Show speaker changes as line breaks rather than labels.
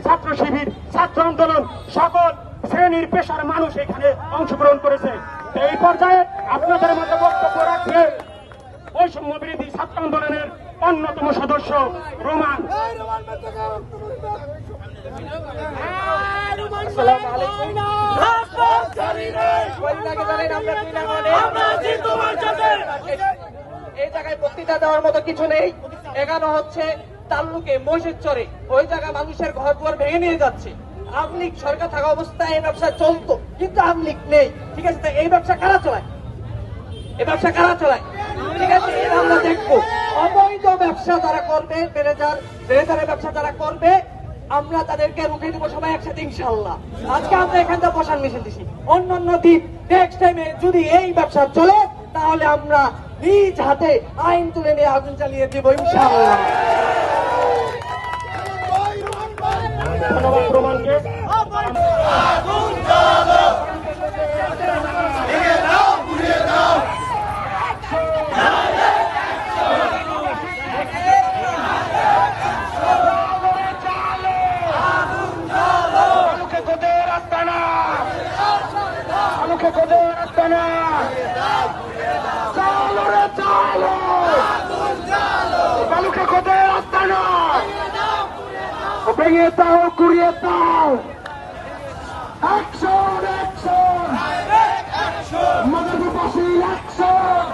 ছাত্র শিবির, ছাত্র আন্দোলন, সকল শ্রেণীর পেশার মানুষ এখানে অংশগ্রহণ করেছে। এই পর্যায়ে আপনাদের মধ্যে বক্তব্য রাখবে বৈষম্য বিরোধী ছাত্র আন্দোলনের অন্যতম সদস্য রোমান।
এই জায়গায় বক্তৃতা দেওয়ার মতো কিছু নেই। এখানে হচ্ছে তাল্লুকে মসজিদ চরে ওই জায়গায় মানুষের ঘর দুয়ার ভেঙে নিয়ে যাচ্ছে। আওয়ামী লীগ সরকার থাকা অবস্থায় এই ব্যবসা চলতো, কিন্তু আওয়ামী লীগ নেই। ঠিক আছে, এই ব্যবসা কারা চালায়? এই ব্যবসা কারা চালায়? ঠিক আছে, এটা আমরা দেখবো। অবৈধ ব্যবসা যারা করবে, বেড়েজারের ব্যবসা যারা করবে, আমরা তাদেরকে রুখে দেবো সবাই একসাথে ইনশাল্লাহ। আজকে আমরা এখান থেকে বসান মিছিল দিছি। অন্যান্য দিন নেক্সট টাইমে যদি এই ব্যবসা চলে তাহলে আমরা নিজ হাতে আইন তুলে নিয়ে আগুন চালিয়ে দেব ইনশাআল্লাহ।
ধন্যবাদ রোমানকে। ভেঙে দাও, কুড়িয়ে দাও, অ্যাকশন অ্যাকশন, মানববাসী অ্যাকশন।